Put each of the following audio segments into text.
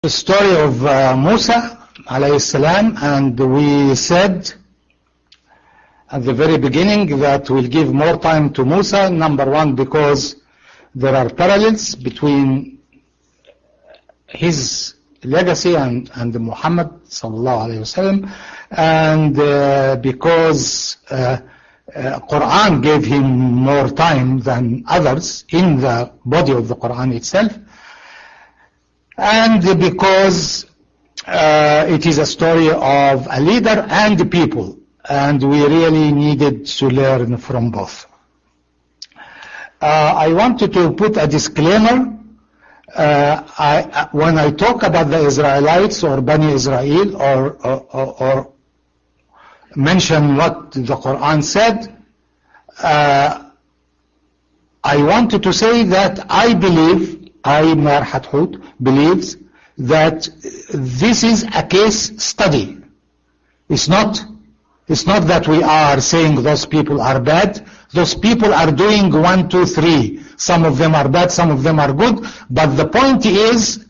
The story of Musa alayhi salam, and we said at the very beginning that we'll give more time to Musa, number one, because there are parallels between his legacy and Muhammad sallallahu alayhi wasallam, and because Quran gave him more time than others in the body of the Quran itself, and because it is a story of a leader and the people, and we really needed to learn from both. I wanted to put a disclaimer. When I talk about the Israelites or Bani Israel or mention what the Quran said, I wanted to say that I believe, Maher Hathout believes that this is a case study. It's not that we are saying those people are bad. Those people are doing 1, 2, 3. Some of them are bad, some of them are good. But the point is,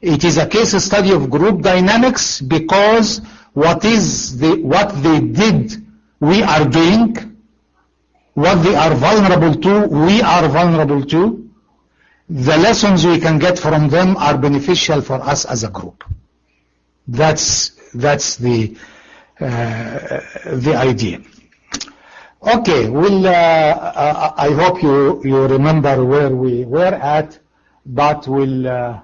it is a case study of group dynamics, because what they did, we are doing. What they are vulnerable to, we are vulnerable to. The lessons we can get from them are beneficial for us as a group. That's the idea. Okay, I hope you remember where we were at, but we'll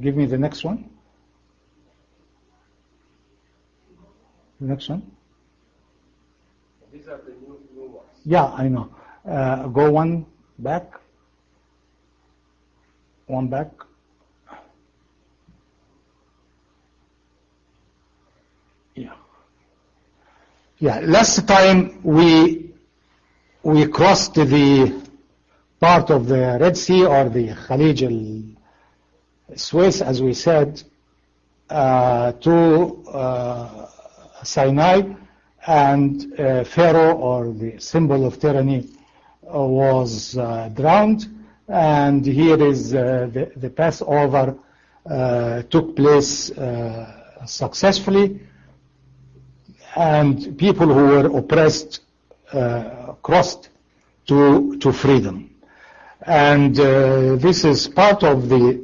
give me the next one. The next one. These are the new ones. Yeah, I know. Go one back. One back. Yeah. Last time we crossed the part of the Red Sea, or the Khalij al-Suez, as we said, to Sinai, and Pharaoh, or the symbol of tyranny, was drowned, and here is the Passover took place successfully, and people who were oppressed crossed to freedom. And this is part of the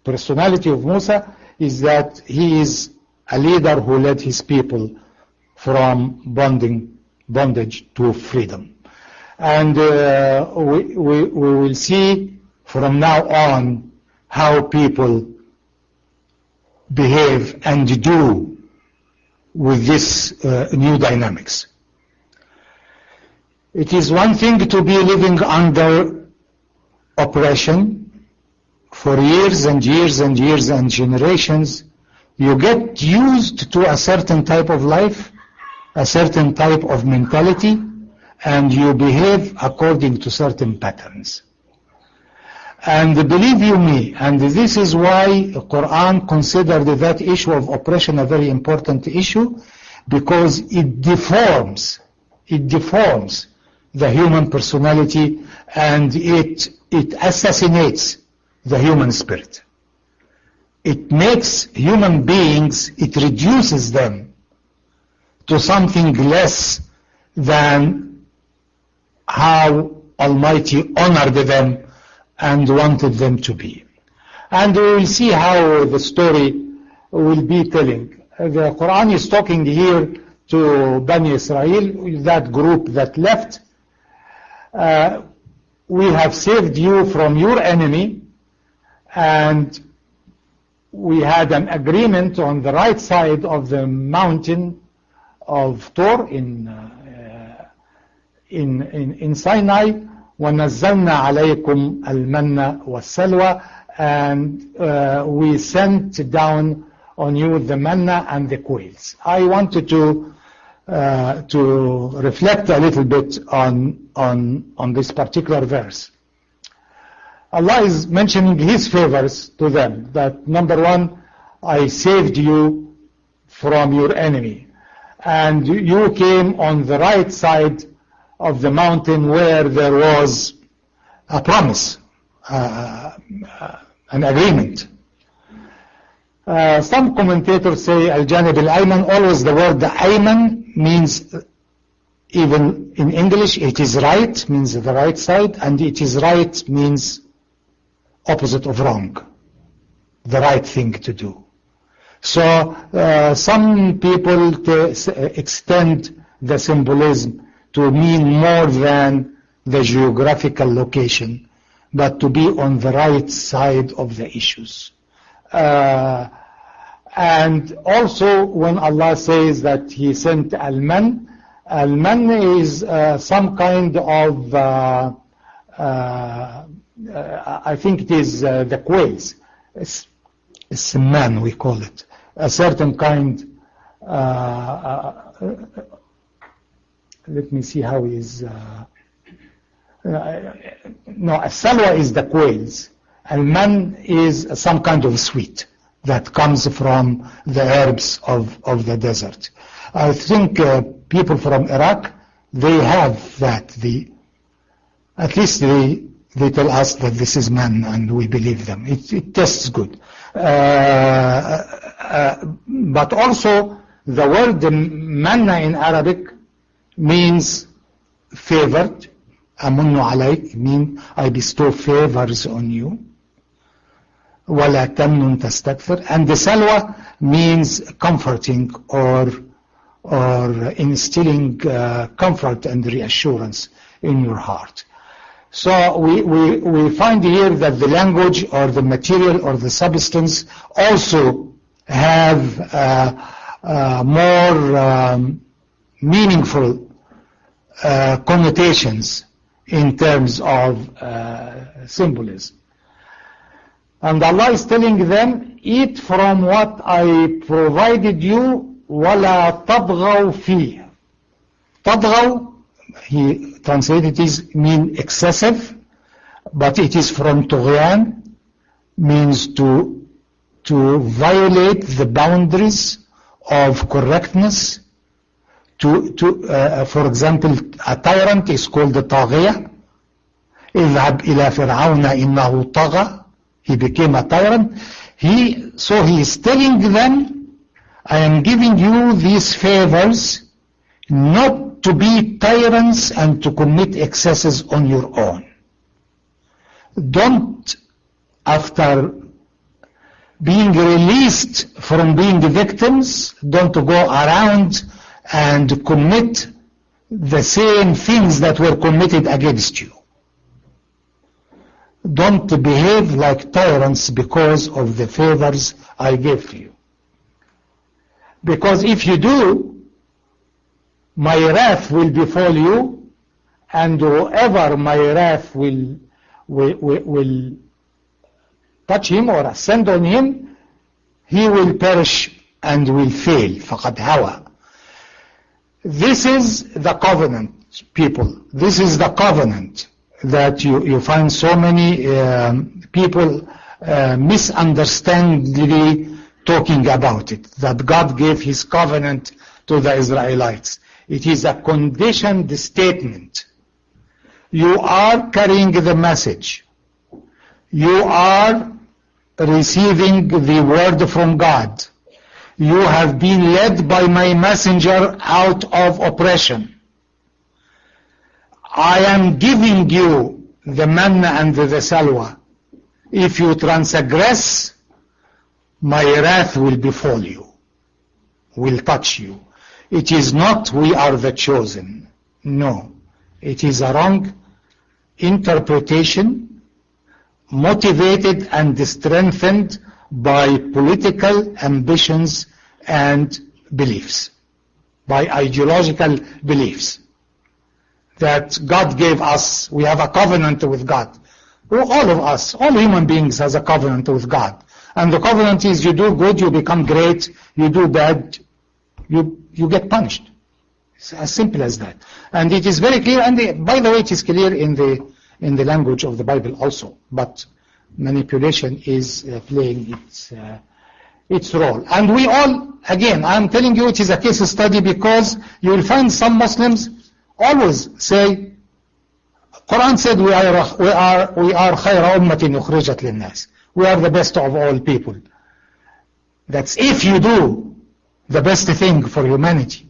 personality of Musa, is that he is a leader who led his people from bondage to freedom. And we will see from now on how people behave and do with this new dynamics. It is one thing to be living under oppression for years and years and years and generations. You get used to a certain type of life, a certain type of mentality, and you behave according to certain patterns. And believe you me, and this is why the Quran considered that issue of oppression a very important issue, because it deforms the human personality, and it assassinates the human spirit. It makes human beings, it reduces them to something less than how Almighty honored them and wanted them to be. And we will see how the story will be telling. The Quran is talking here to Bani Israel, that group that left. We have saved you from your enemy, and we had an agreement on the right side of the mountain of Tor in Sinai, وَنَزَّلْنَا عَلَيْكُمْ الْمَنَّ وَالسَّلْوَى, and we sent down on you the manna and the quails. I wanted to reflect a little bit on this particular verse. Allah is mentioning His favors to them, that number one, I saved you from your enemy, and you came on the right side of the mountain where there was a promise an agreement. Some commentators say al-janib al-ayman. Always the word ayman means, even in English, it is right, means the right side, and it is right means opposite of wrong, the right thing to do. So some people extend the symbolism to mean more than the geographical location, but to be on the right side of the issues. And also when Allah says that He sent al-man is some kind of, I think it is the quails. It's man, we call it. A certain kind, let me see how is, no, salwa is the quails. Al-man is some kind of sweet that comes from the herbs of the desert. I think people from Iraq, they have that. At least they tell us that this is man, and we believe them. It tastes good. But also the word manna in Arabic means favored. Amunnu alayk mean I bestow favors on you. Wala tamnun tastakthir. And the salwa means comforting or instilling comfort and reassurance in your heart. So we find here that the language or the material or the substance also have more meaningful connotations in terms of symbolism. And Allah is telling them, eat from what I provided you, وَلَا تَطْغَوْا فِيهِ. تَطْغَوْا, he translated it mean excessive, but it is from طغيان, means to violate the boundaries of correctness. For example, a tyrant is called the طاغية. اذهب إلى فرعون إنه طغى. He became a tyrant. So he is telling them, I am giving you these favors not to be tyrants and to commit excesses on your own. Don't, after being released from being victims, don't go around and commit the same things that were committed against you. Don't behave like tyrants because of the favors I gave to you. Because if you do, my wrath will befall you, and whoever my wrath will touch him or ascend on him, he will perish and will fail. فَقَدْ هَوَى. This is the covenant, people. This is the covenant that you find so many people misunderstandingly talking about it, that God gave His covenant to the Israelites. It is a conditioned statement. You are carrying the message. You are receiving the word from God. You have been led by my messenger out of oppression. I am giving you the manna and the salwa. If you transgress, my wrath will befall you, will touch you. It is not we are the chosen. No, it is a wrong interpretation, motivated and strengthened by political ambitions and beliefs, by ideological beliefs. That God gave us, we have a covenant with God. All of us, all human beings has a covenant with God. And the covenant is you do good, you become great, you do bad, you get punished. It's as simple as that. And it is very clear, and by the way, it is clear in the language of the Bible also. But manipulation is playing its role. And we all, again, I'm telling you it is a case study because you will find some Muslims always say, Quran said we are خير أمة أخرجت للناس. We are the best of all people. That's if you do the best thing for humanity.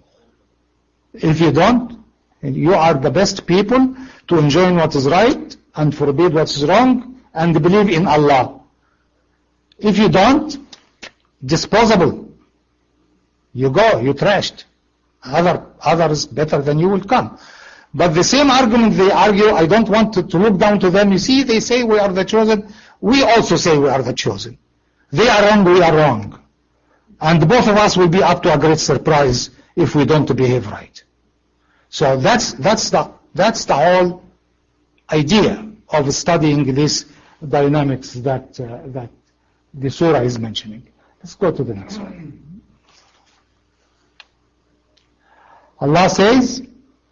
If you don't, you are the best people to enjoy what is right and forbid what is wrong and believe in Allah. If you don't, disposable. You go, you trashed. Others better than you will come. But the same argument they argue, I don't want to look down to them. You see, they say we are the chosen. We also say we are the chosen. They are wrong, we are wrong. And both of us will be up to a great surprise if we don't behave right. So that's the whole idea of studying these dynamics that the surah is mentioning. Let's go to the next one. Allah says,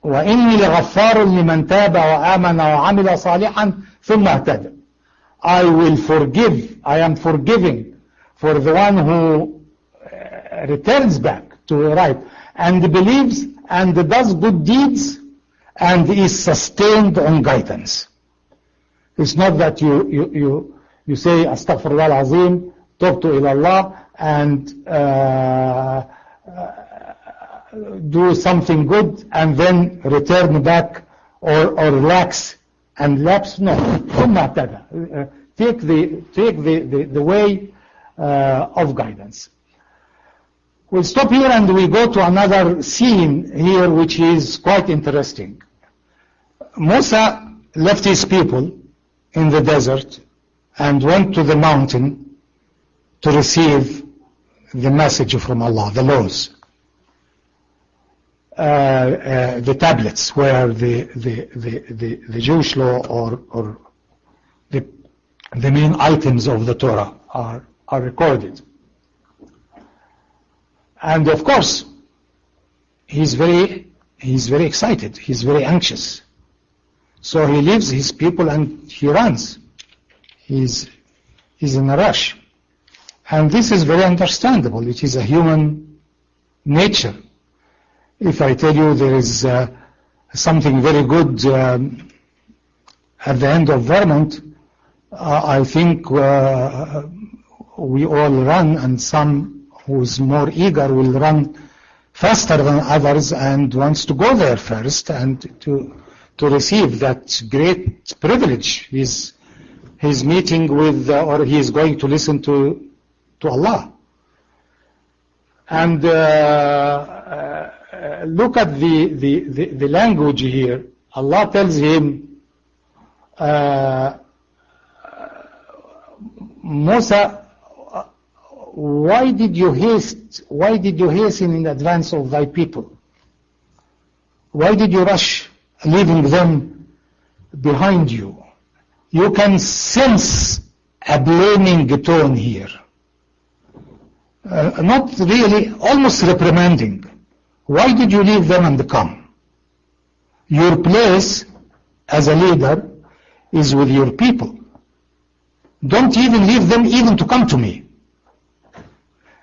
وَإِنِّي لَغَفَّارٌ لِمَنْ تَابَ وَآمَنَ وَعَمِلَ صَالِحًا ثُمَّ اهْتَدَى. I am forgiving for the one who returns back to right and believes and does good deeds and is sustained on guidance. It's not that you say Astaghfirullah al-Azim, talk to Allah and do something good and then return back or relax and lapse. No, take the way of guidance. We'll stop here and we go to another scene here which is quite interesting. Musa left his people in the desert and went to the mountain to receive the message from Allah, the laws. The tablets where the Jewish law or the main items of the Torah are recorded. And of course, he's very excited, he's very anxious. So he leaves his people and he runs. He's in a rush. And this is very understandable. It is a human nature. If I tell you there is something very good at the end of Vermont, I think we all run, and some who is more eager will run faster than others and wants to go there first and to receive that great privilege. He's meeting with or he is going to listen to Allah. And look at the language here. Allah tells him, Musa, why did you hasten in advance of thy people? Why did you rush, leaving them behind you? You can sense a blaming tone here. Not really, almost reprimanding. Why did you leave them and come? Your place as a leader is with your people. Don't even leave them even to come to me.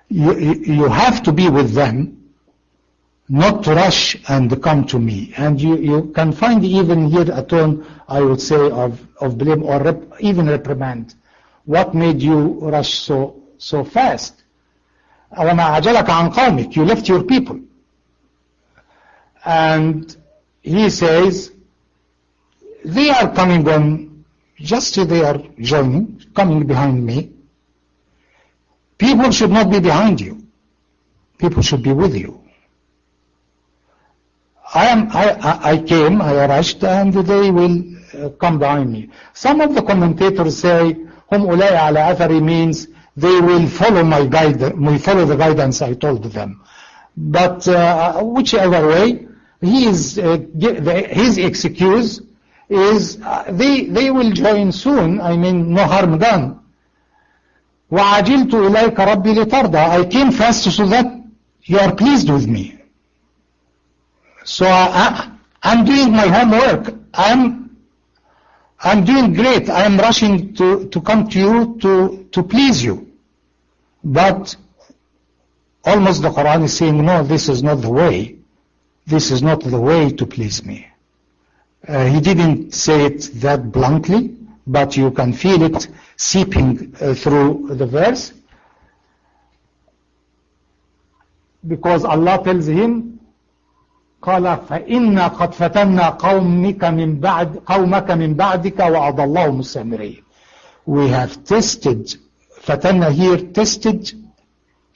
You have to be with them, not to rush and come to me. And you can find even here a tone, I would say, of blame or even reprimand. What made you rush so fast? وَمَا عَجَلَكَ عَنْ قَوْمِكَ. You left your people. And he says, they are coming on, just they are joining, coming behind me. People should not be behind you. People should be with you. I came, I rushed, and they will come behind me. Some of the commentators say, "Hum ulai ala athari" means they will follow my guidance. We follow the guidance I told them. But whichever way, his excuse is they will join soon. I mean, no harm done. وَعَجِلْتُ إِلَيْكَ رَبِّي لِتَرْضَى. I came fast so that you are pleased with me. So I'm doing my homework. I'm doing great. I am rushing to come to you to please you. But almost the Quran is saying, no, this is not the way. This is not the way to please me. He didn't say it that bluntly, but you can feel it seeping through the verse. Because Allah tells him, قال فإنا قد فتنا قومك من بعدك وأضلهم السامري. We have tested, فتنا here, tested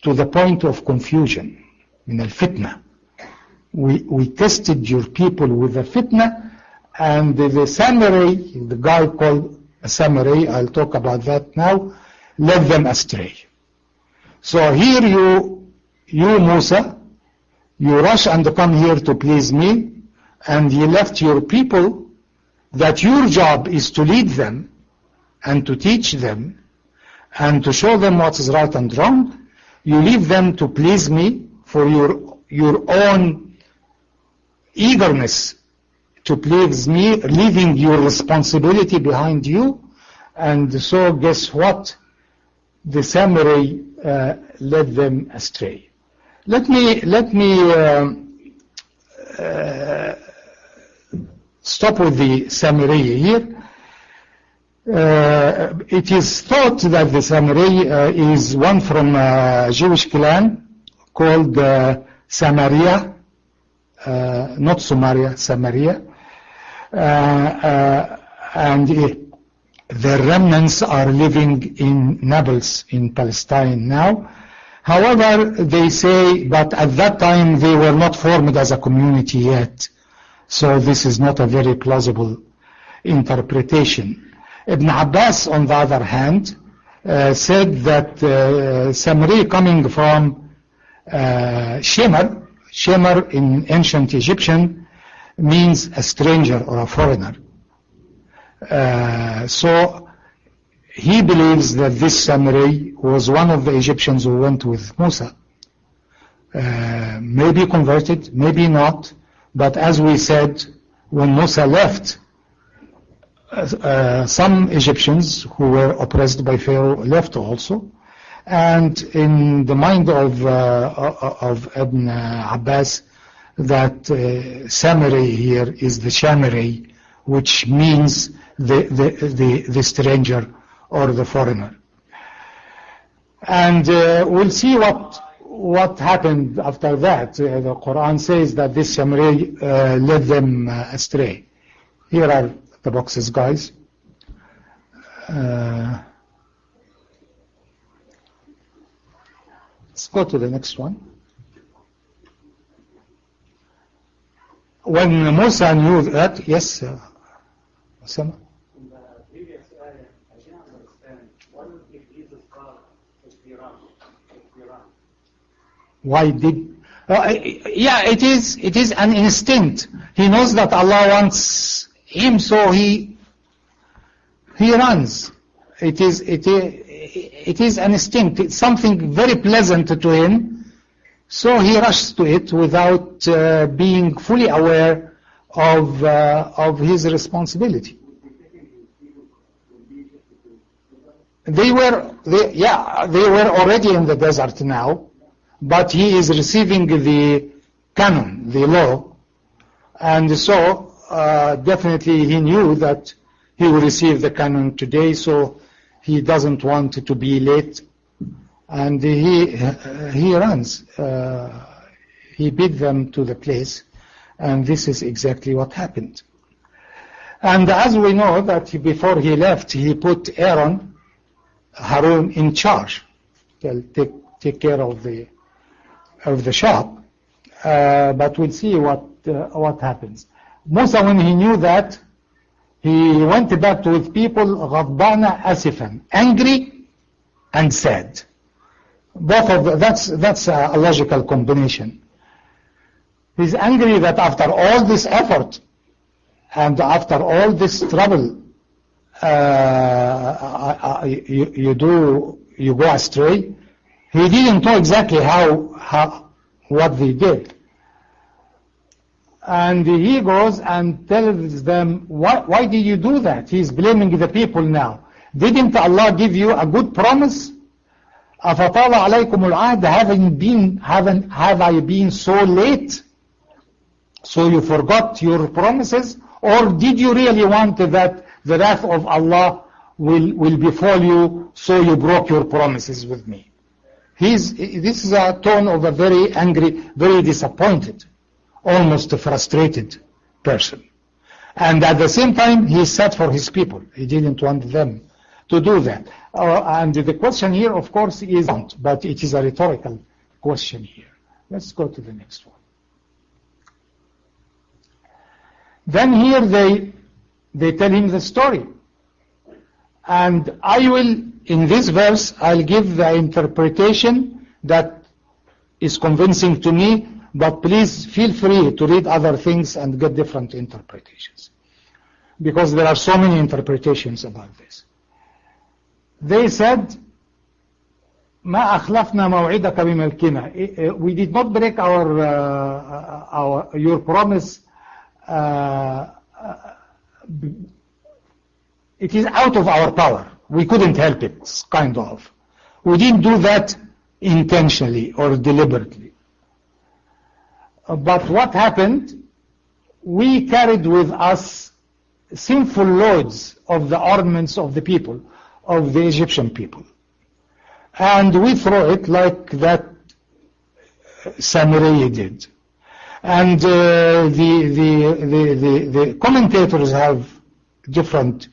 to the point of confusion, من الفتنة. We tested your people with the fitna, and the Samurai, the guy called a Samurai, I'll talk about that now, led them astray. So here you Musa, you rush and come here to please me, and you left your people that your job is to lead them and to teach them and to show them what is right and wrong. You leave them to please me for your own eagerness to please me, leaving your responsibility behind you. And so guess what? The Samurai led them astray. Let me stop with the Samurai here. It is thought that the Samurai is one from a Jewish clan called Samaria, not Samaria, Samaria, and their remnants are living in Nablus in Palestine now. However, they say, but at that time they were not formed as a community yet, so this is not a very plausible interpretation. Ibn Abbas, on the other hand, said that Samri coming from Shemer in ancient Egyptian means a stranger or a foreigner. So he believes that this Samri was one of the Egyptians who went with Musa. Maybe converted, maybe not, but as we said, when Musa left, some Egyptians who were oppressed by Pharaoh left also, and in the mind of Ibn Abbas, that Samari here is the Shamari, which means the stranger or the foreigner. And we'll see what happened after that. The Quran says that this Shamari led them astray. Here are the boxes, guys. Let's go to the next one. When Musa knew that, yes, Osama? In the previous ayah, I didn't understand. Why would Jesus call Iran? Why did? Yeah, it is an instinct. He knows that Allah wants him, so he runs. It is an instinct. It's something very pleasant to him, so he rushes to it without being fully aware of his responsibility. They were already in the desert now, but he is receiving the canon, the law, and so definitely he knew that he will receive the canon today, so he doesn't want to be late, and he runs. He beat them to the place, and this is exactly what happened. And as we know that before he left, he put Harun in charge. He'll take care of the shop, but we'll see what happens. Musa, when he knew that, he went back to his people, غضبان asifan, angry and sad. Both of that's a logical combination. He's angry that after all this effort and after all this trouble, you go astray. He didn't know exactly what they did. And he goes and tells them, why did you do that? He's blaming the people now. Didn't Allah give you a good promise? أَفَطَالَ عَلَيْكُمُ الْعَهْدَ Have I been so late? So you forgot your promises? Or did you really want that the wrath of Allah will befall you, so you broke your promises with me? This is a tone of a very angry, very disappointed, almost a frustrated person. And at the same time, he said for his people. He didn't want them to do that. And the question here, of course, is not, but it is a rhetorical question here. Let's go to the next one. Then here they tell him the story. And I will, in this verse, I'll give the interpretation that is convincing to me, but please feel free to read other things and get different interpretations, because there are so many interpretations about this. They said, ما أخلفنا موعدك بملكنا. We did not break your promise. It is out of our power. We couldn't help it, kind of. We didn't do that intentionally or deliberately. But what happened? We carried with us sinful loads of the ornaments of the people, of the Egyptian people. And we throw it like that Samurai did. And the commentators have different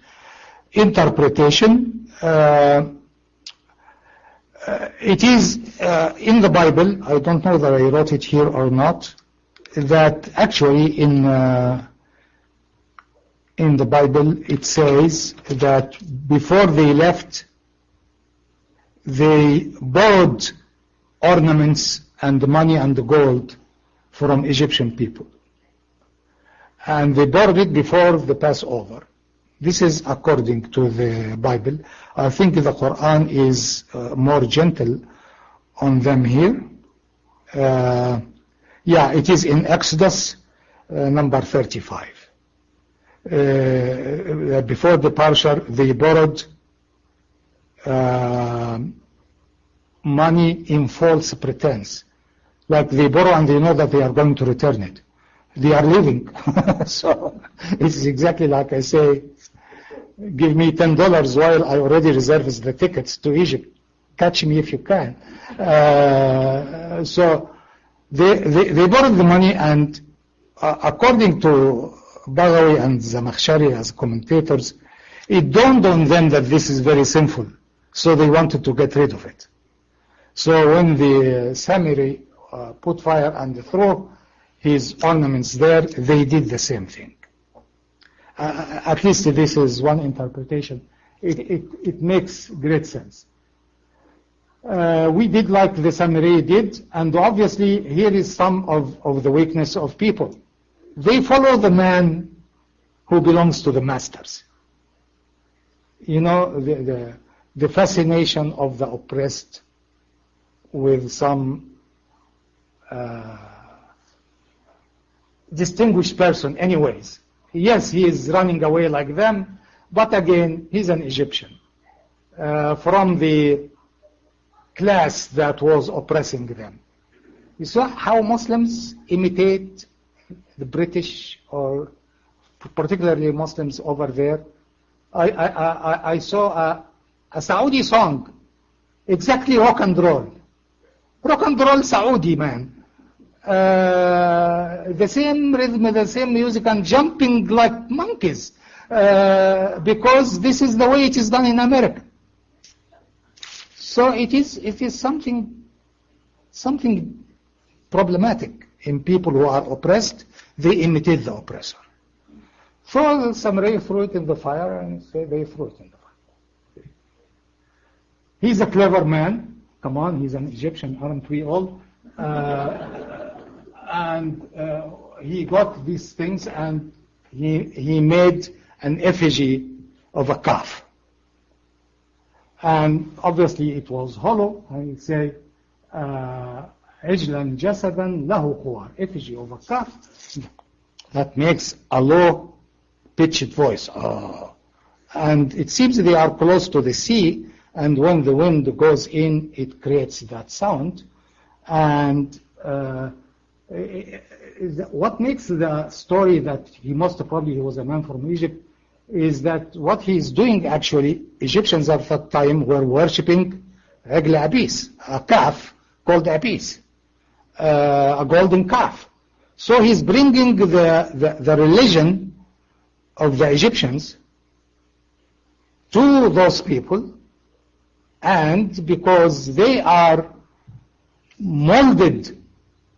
interpretation. It is in the Bible, I don't know that I wrote it here or not, that actually in the Bible it says that before they left, they borrowed ornaments and money and gold from Egyptian people. And they borrowed it before the Passover. This is according to the Bible. I think the Quran is more gentle on them here. Yeah, it is in Exodus number 35. Before the Parsha, they borrowed money in false pretense. Like they borrow and they know that they are going to return it. They are leaving. So it's exactly like I say, give me $10 while I already reserved the tickets to Egypt. Catch me if you can. So they borrowed the money, and according to Baghawi and Zamakhshari as commentators, it dawned on them that this is very sinful. So they wanted to get rid of it. So when the Samurai put fire and threw his ornaments there, they did the same thing. At least this is one interpretation. It makes great sense. We did like the Samurai did, and obviously here is some of the weakness of people. They follow the man who belongs to the masters. You know, the fascination of the oppressed with some distinguished person anyways. Yes, he is running away like them, but again, he's an Egyptian from the class that was oppressing them. You saw how Muslims imitate the British, or particularly Muslims over there. I saw a Saudi song, exactly rock and roll. Rock and roll Saudi, man. The same rhythm, the same music, and jumping like monkeys, because this is the way it is done in America. So it is something problematic in people who are oppressed. They imitate the oppressor. So the Samurai threw it in the fire, and they threw it in the fire. He's a clever man. Come on, he's an Egyptian, aren't we all? And he got these things, and he made an effigy of a calf. And obviously it was hollow, and he said, عجلا جسدا له خوار, effigy of a calf. That makes a low-pitched voice. And it seems they are close to the sea, and when the wind goes in, it creates that sound. And What makes the story that he was a man from Egypt is that what he is doing actually, Egyptians at that time were worshipping Egl Abis, a calf called Abis, a golden calf. So he's bringing the religion of the Egyptians to those people, and because they are molded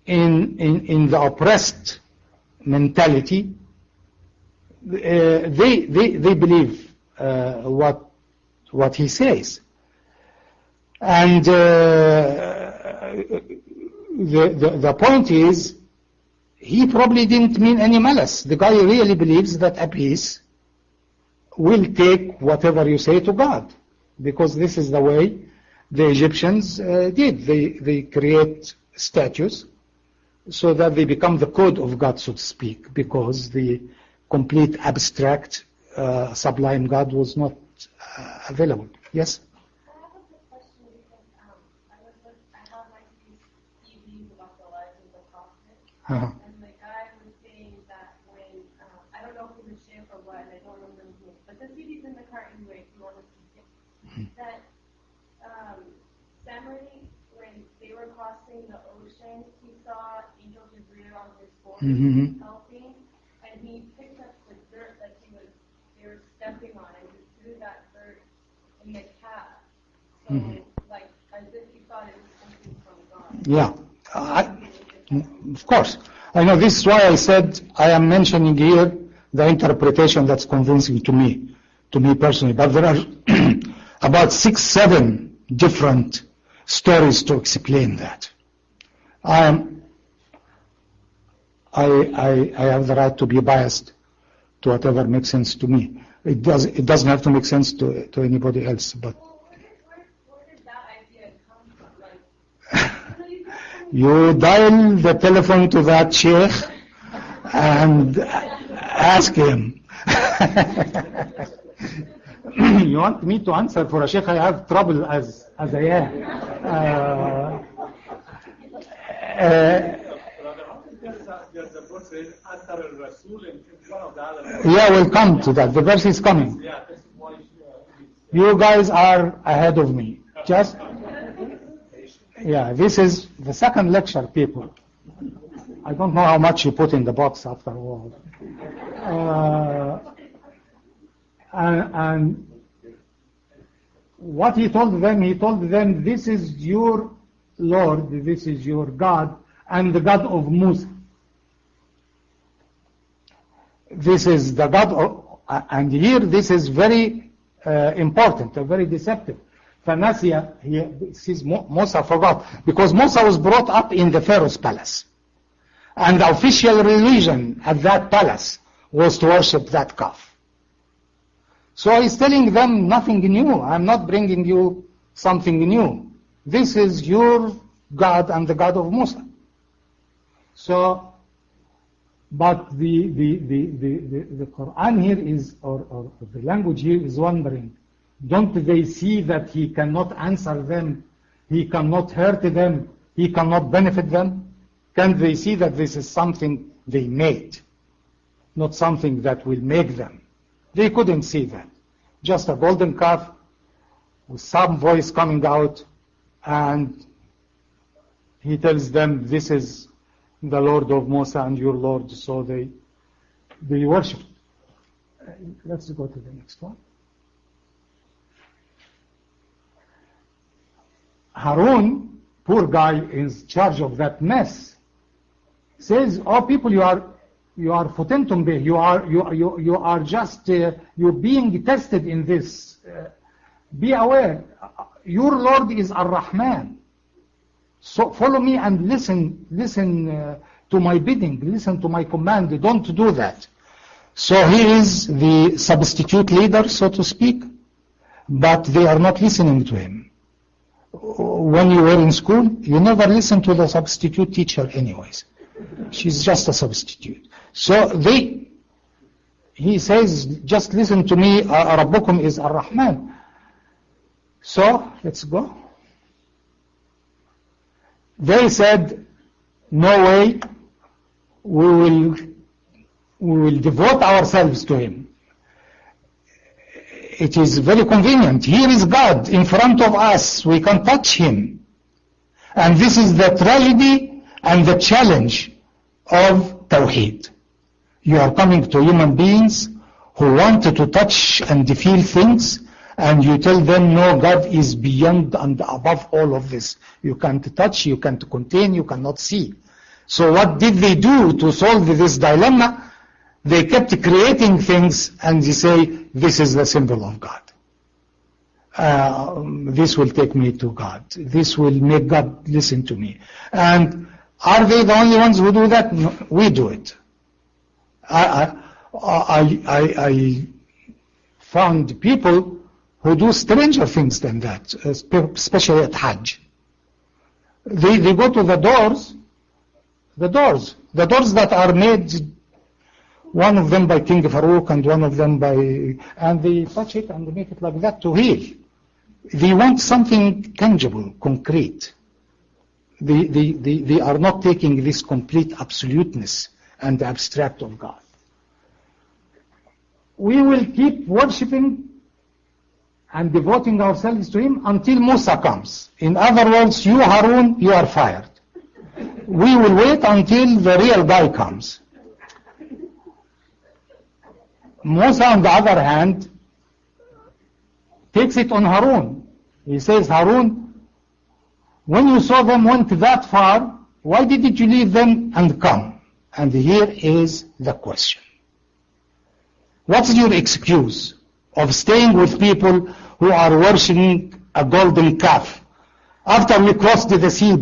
in the oppressed mentality, they believe what he says. And the point is, he probably didn't mean any malice. The guy really believes that Apis will take whatever you say to God, because this is the way the Egyptians did. They create statues so that they become the code of God, so to speak, because the complete abstract sublime God was not available. Yes? I have a quick question because I have like these EVs about the lives of the prophets, and the guy was saying that when I don't know if it was Shem or what, and I don't remember his name, but the CD's in the car anyway. If you want to see it, that Samari, when they were crossing the ocean, he saw Angel Jibril on his horse helping, and he picked up the dirt that they were stepping on, and he threw that dirt in the cat. So, like, as if he thought it was something from God. Yeah, of course. I know, this is why I said I am mentioning here the interpretation that's convincing to me personally. But there are about 6-7 different stories to explain that. I have the right to be biased to whatever makes sense to me. It doesn't have to make sense to anybody else. But where did that idea come from? Like, you dial the telephone to that sheikh and ask him. You want me to answer for a sheikh? I have trouble as I am. There's a verse in Ansar al-Rasul in one of the other. Yeah, we'll come to that. The verse is coming. Yeah, this is why You guys are ahead of me. Just, yeah, this is the second lecture, people. I don't know how much you put in the box after all. And what he told them, this is your Lord, this is your God, and the God of Musa. This is the God of, and here this is very important, very deceptive. Fanasiya, says Musa forgot, because Musa was brought up in the Pharaoh's palace. And the official religion at that palace was to worship that calf. So he's telling them nothing new. I'm not bringing you something new. This is your God and the God of Musa. So, but the Quran here is, or the language here is wondering, don't they see that he cannot answer them, he cannot hurt them, he cannot benefit them? Can't they see that this is something they made, not something that will make them? They couldn't see that. Just a golden calf with some voice coming out, and he tells them, this is the Lord of Musa and your Lord, so they worship. Let's go to the next one. Harun, poor guy in charge of that mess, says, "Oh, people, you are futentum bih. You are just you're being tested in this. Be aware. Your Lord is Ar-Rahman. So follow me and listen to my bidding. Listen to my command. Don't do that." So he is the substitute leader, so to speak, but they are not listening to him. When you were in school, you never listen to the substitute teacher anyways. She's just a substitute. So he says, just listen to me, Rabbukum is Ar-Rahman. So, let's go. They said, no way, we will devote ourselves to him. It is very convenient. Here is God in front of us. We can touch him. And this is the tragedy and the challenge of Tawheed. You are coming to human beings who want to touch and feel things, and you tell them, no, God is beyond and above all of this. You can't touch, you can't contain, you cannot see. So what did they do to solve this dilemma? They kept creating things, and they say, this is the symbol of God. This will take me to God. This will make God listen to me. And are they the only ones who do that? No, we do it. I found people who do stranger things than that, especially at Hajj. They go to the doors that are made, one of them by King Farouk and one of them and they touch it and they make it like that to heal. They want something tangible, concrete. They are not taking this complete absoluteness and abstract of God. We will keep worshipping and devoting ourselves to him until Musa comes. In other words, you, Harun, you are fired. We will wait until the real guy comes. Musa, on the other hand, takes it on Harun. He says, Harun, when you saw them went that far, why didn't you leave them and come? And here is the question. What's your excuse of staying with people who are worshipping a golden calf? After we crossed the sea,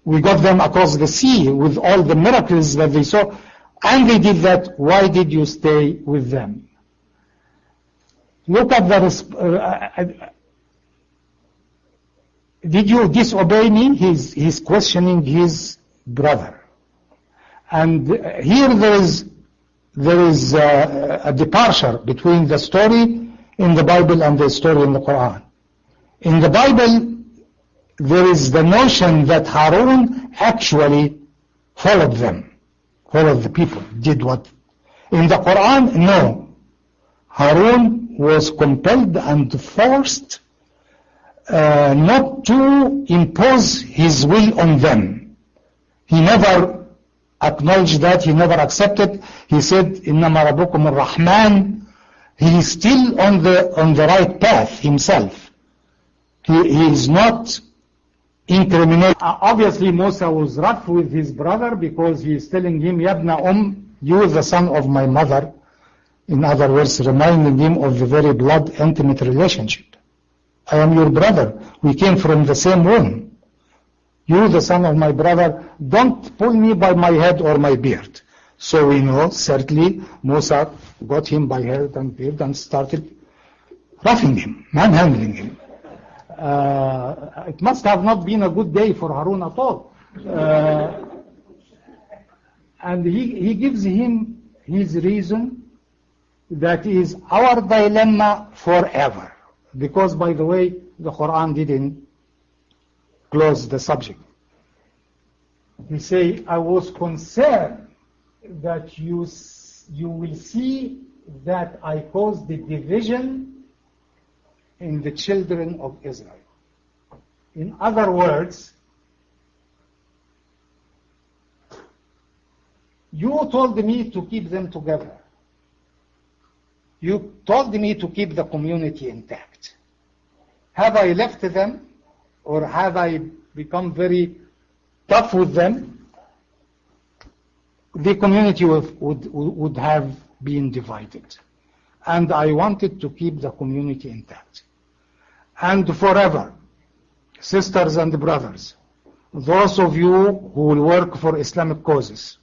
we got them across the sea with all the miracles that they saw, and they did that. Why did you stay with them? Look at the did you disobey me? He's questioning his brother. And here there is a departure between the story in the Bible and the story in the Quran. In the Bible, there is the notion that Harun actually followed the people, did what. In the Quran, no. Harun was compelled and forced not to impose his will on them. He never acknowledged that, he never accepted. He said, إِنَّمَا رَبُّكُمُ الرَّحْمَنِ. He is still on the right path himself. He is not incriminating. Obviously, Musa was rough with his brother because he is telling him, Yabna you the son of my mother. In other words, reminding him of the very blood intimate relationship. I am your brother. We came from the same womb. You the son of my brother. Don't pull me by my head or my beard. So we know, certainly, Musa got him by head and beard and started roughing him, manhandling him. It must have not been a good day for Harun at all. And he gives him his reason that is our dilemma forever. Because, by the way, the Quran didn't close the subject. He say, I was concerned that you will see that I caused the division in the children of Israel. In other words, you told me to keep them together. You told me to keep the community intact. Have I left them, or have I become very tough with them? The community would have been divided. And I wanted to keep the community intact. And forever, sisters and brothers, those of you who will work for Islamic causes,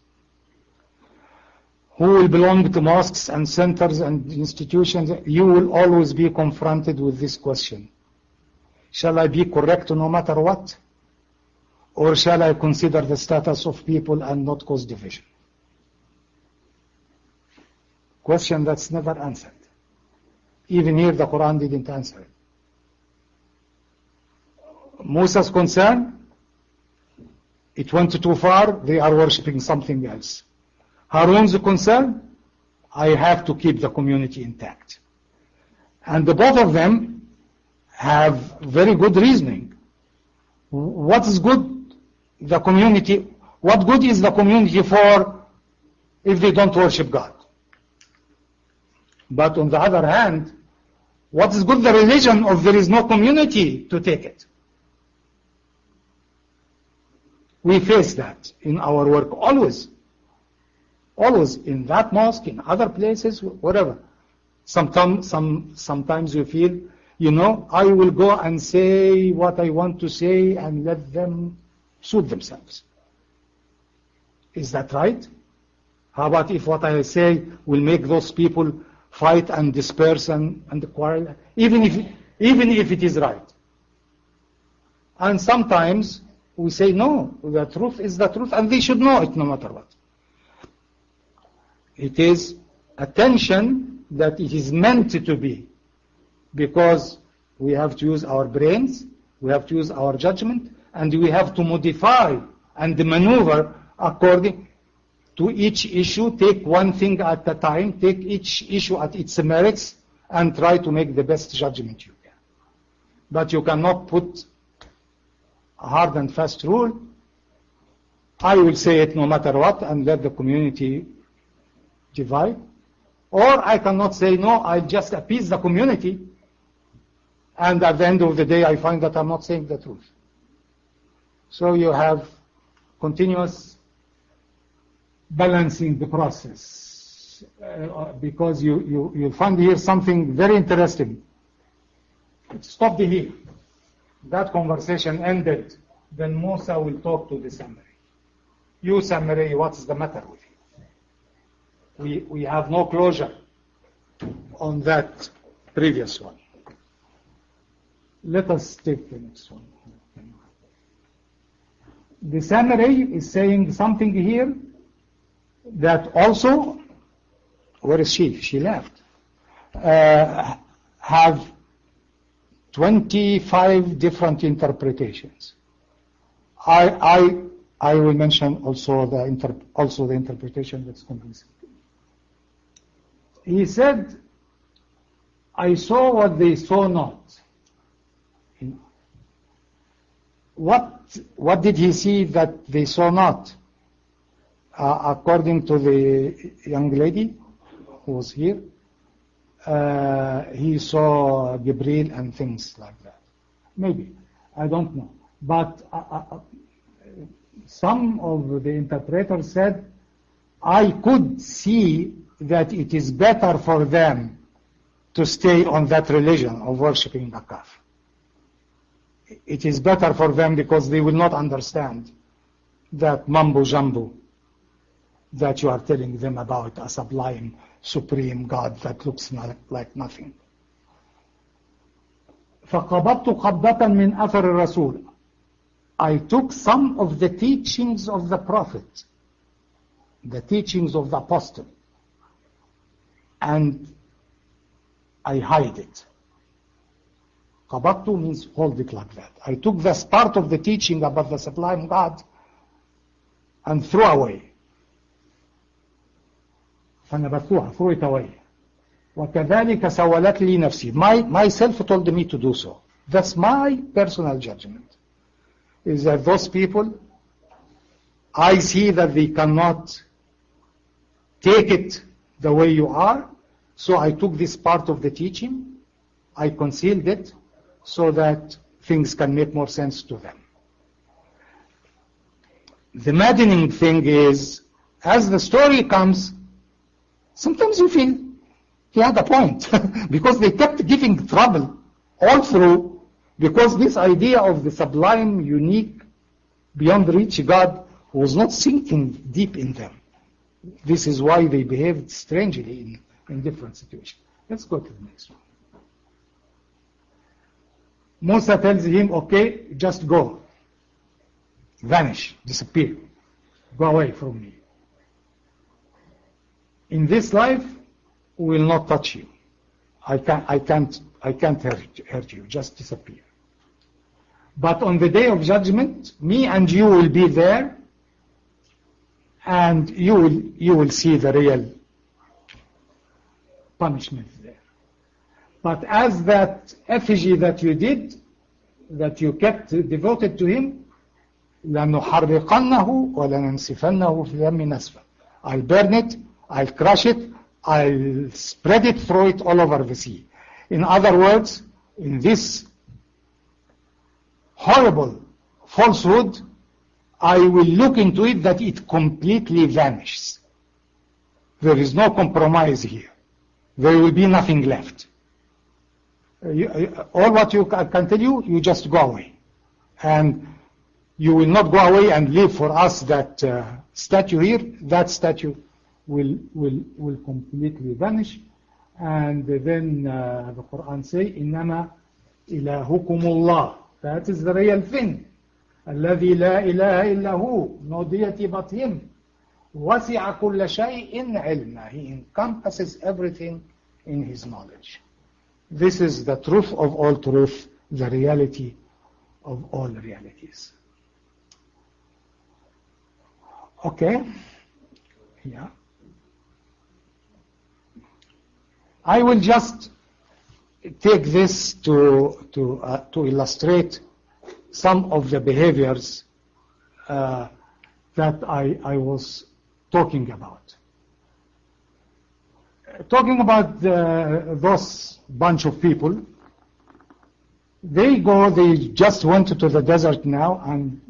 who will belong to mosques and centers and institutions, you will always be confronted with this question. Shall I be correct no matter what? Or shall I consider the status of people and not cause division? Question that's never answered. Even here the Quran didn't answer it. Musa's concern, It went too far, they are worshipping something else. Harun's concern, I have to keep the community intact. And the both of them have very good reasoning. What is good? The community, what good is the community for if they don't worship God? But on the other hand, what is good the religion if there is no community to take it? We face that in our work always. Always in that mosque, in other places, whatever. Sometimes you feel, I will go and say what I want to say and let them suit themselves. Is that right? How about if what I say will make those people fight and disperse and quarrel, even if it is right? And sometimes we say, no, the truth is the truth, and they should know it no matter what. It is a tension that it is meant to be, because we have to use our brains, we have to use our judgment, and we have to modify and maneuver according to each issue. Take one thing at a time, take each issue at its merits, and try to make the best judgment you can. But you cannot put a hard and fast rule. I will say it no matter what, and let the community divide. Or I cannot say, no, I just appease the community, and at the end of the day I find that I'm not saying the truth. So you have continuous balancing the process, because you'll find here something very interesting. It stopped here. That conversation ended. Then Musa will talk to the Samari. You Samari, what's the matter with you? We have no closure on that previous one. Let us take the next one. The Samari is saying something here that also, where is she? She left. Have 25 different interpretations. I will mention also the interpretation that's convincing. He said, I saw what they saw not. What did he see that they saw not? According to the young lady who was here, he saw Gabriel and things like that. Maybe. I don't know. But some of the interpreters said, I could see that it is better for them to stay on that religion of worshipping the calf. It is better for them because they will not understand that mumbo-jumbo that you are telling them about a sublime, supreme God that looks like nothing. فَقَبَضْتُ قَبْضَةً مِنْ أَثَرِ الرَّسُولِ. I took some of the teachings of the Prophet, the teachings of the Apostle, and I hide it. Qabattu means hold it like that. I took the start of the teaching about the sublime God and threw away. فَنَبَثُوهَا, threw it away. وَكَذَلِكَ سَوَلَتْ لِي نَفْسِي. Myself told me to do so. That's my personal judgment. Is that those people, I see that they cannot take it the way you are, so I took this part of the teaching, I concealed it, so that things can make more sense to them. The maddening thing is, as the story comes, sometimes you feel he had a point, because they kept giving trouble all through, because this idea of the sublime, unique, beyond reach God was not sinking deep in them. This is why they behaved strangely in different situations. Let's go to the next one. Musa tells him, okay, just go. Vanish, disappear. Go away from me. In this life, we will not touch you. I can't hurt you. Just disappear. But on the day of judgment, me and you will be there, and you will see the real punishment there. But as that effigy that you did, that you kept devoted to him, لَنُحَرِّقَنَّهُ وَلَنَنْسِفَنَّهُ فِي الْيَمِّ نَسْفًا. I'll burn it, I'll crush it, I'll spread it, throw it all over the sea. In other words, in this horrible falsehood, I will look into it that it completely vanishes. There is no compromise here. There will be nothing left. All what you can tell you, you just go away. And you will not go away and leave for us that statue here. That statue will completely vanish. And then the Quran say, إِنَّمَا إِلَهُكُمُ اللَّهِ. That is the real thing. الَّذِي لَا إِلَهَ إِلَّا هُ. No deity but him. وَسِعَ كُلَّ شَيْءٍ عِلْمًا. He encompasses everything in his knowledge. This is the truth of all truth, the reality of all realities. Okay? Yeah. I will just take this to illustrate some of the behaviors that I was talking about. Talking about those bunch of people, they just went to the desert now, and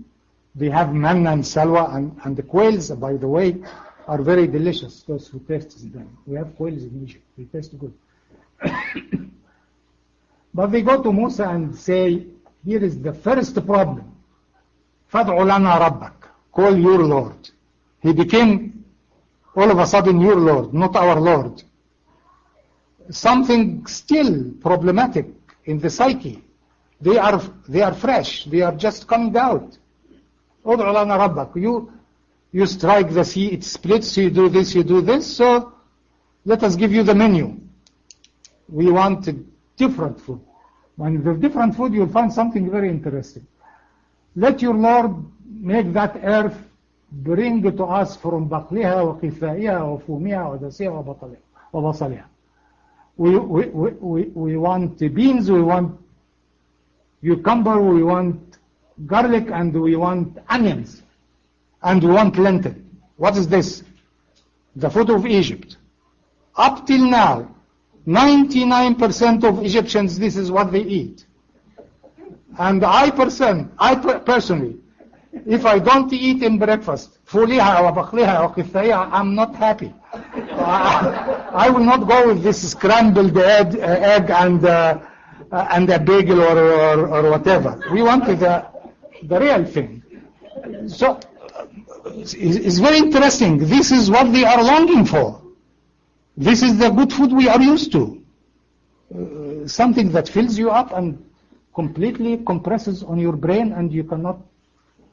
they have manna and salwa, and the quails, by the way, are very delicious, those who taste them. We have quails in Egypt, they taste good. But they go to Musa and say, here is the first problem. فَادْعُ لَنَا رَبَّكَ. Call your Lord. He became all of a sudden your Lord, not our Lord. Something still problematic in the psyche. They are fresh. They are just coming out. أُدْعُ لَنَا رَبَّكَ. You strike the sea, it splits, you do this, so let us give you the menu. We want different food. When there's different food, you'll find something very interesting. Let your Lord make that earth bring to us from بقلها وقثائها وفومها ودسها وبصلها. We want beans, we want cucumber, we want garlic, and we want onions, and we want lentil. What is this? The food of Egypt. Up till now, 99% of Egyptians, this is what they eat. And I personally, if I don't eat in breakfast, فوليها وبقلها وقثائها, I'm not happy. I will not go with this scrambled egg and a bagel or whatever. We want the real thing. So it's very interesting. This is what they are longing for. This is the good food we are used to. Something that fills you up and completely compresses on your brain, and you cannot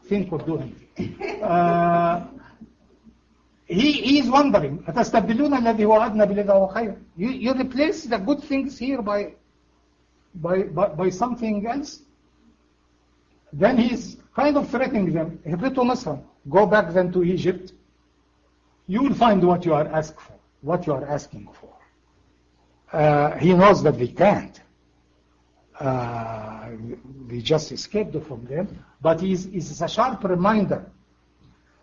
think or do anything. He is wondering, أَتَسْتَبْدِلُونَ الَّذِي هُوَ أَدْنَى بِالَّذِي هُوَ خَيْرٌ. You replace the good things here by something else. Then he's kind of threatening them. اهبطوا مصر. Go back then to Egypt. You will find what you are asking for. He knows that they can't. They just escaped from them. But it's a sharp reminder.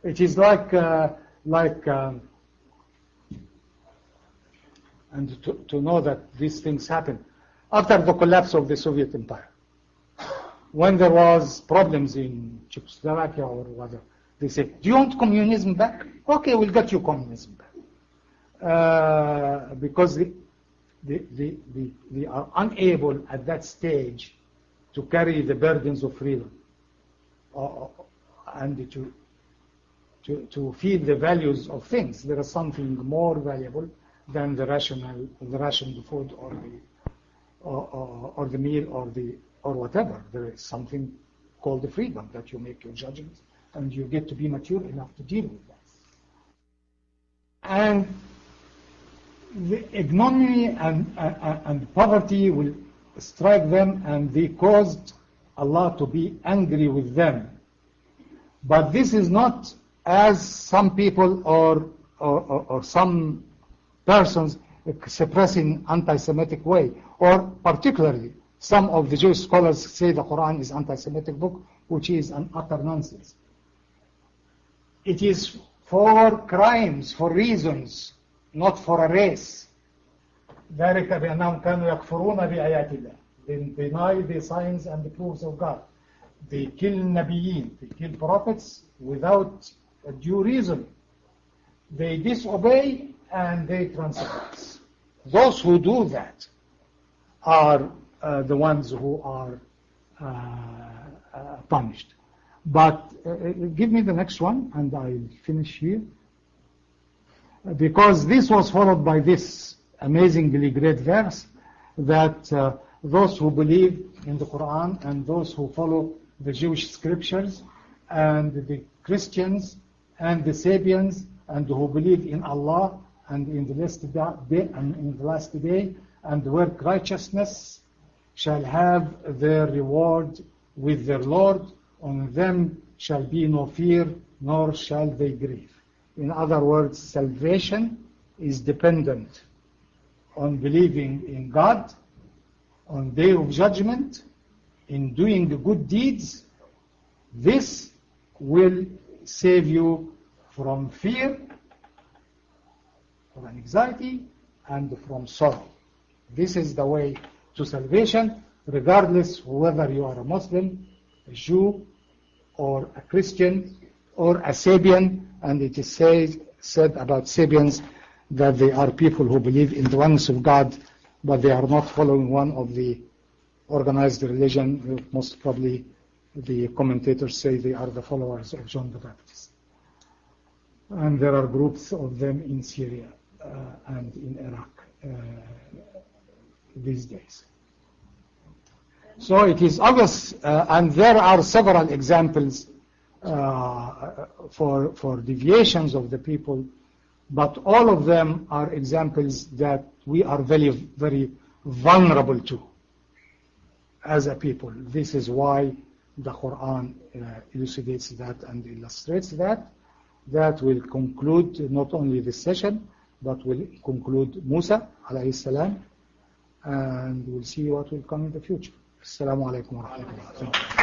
It is like and to know that these things happen after the collapse of the Soviet Empire. When there was problems in Czechoslovakia or whatever, they said, do you want communism back? Okay, we'll get you communism back. Because they are unable at that stage to carry the burdens of freedom and to feel the values of things. There is something more valuable than the rationed food or the meal or whatever. There is something called the freedom, that you make your judgments and you get to be mature enough to deal with that. And the ignominy and poverty will strike them, and they caused Allah to be angry with them. But this is not as some people or some persons expressing anti-Semitic way, or particularly some of the Jewish scholars say the Quran is anti-Semitic book, which is an utter nonsense. It is for crimes, for reasons, not for a race. ذلك بأنهم كانوا يكفرون بآيات الله. They deny the signs and the proofs of God. They kill Nabiyin, they kill prophets without a due reason. They disobey and they transgress. Those who do that are the ones who are punished. But give me the next one and I'll finish here. Because this was followed by this amazingly great verse that those who believe in the Quran and those who follow the Jewish scriptures and the Christians and the Sabians and who believe in Allah and in the last day and work righteousness shall have their reward with their Lord. On them shall be no fear, nor shall they grieve. In other words, salvation is dependent on believing in God, on Day of Judgment, in doing the good deeds. This will save you from fear, from anxiety, and from sorrow. This is the way to salvation, regardless whether you are a Muslim, a Jew, or a Christian, or a Sabian. And it is said about Sabians that they are people who believe in the oneness of God, but they are not following one of the organized religion. Most probably the commentators say they are the followers of John the Baptist. And there are groups of them in Syria and in Iraq these days. So it is obvious, and there are several examples for deviations of the people, but all of them are examples that we are very, very vulnerable to as a people. This is why the Quran elucidates that and illustrates that. That will conclude not only this session, but will conclude Musa alayhi salam, and we'll see what will come in the future. Assalamu alaikum wa rahmatullah.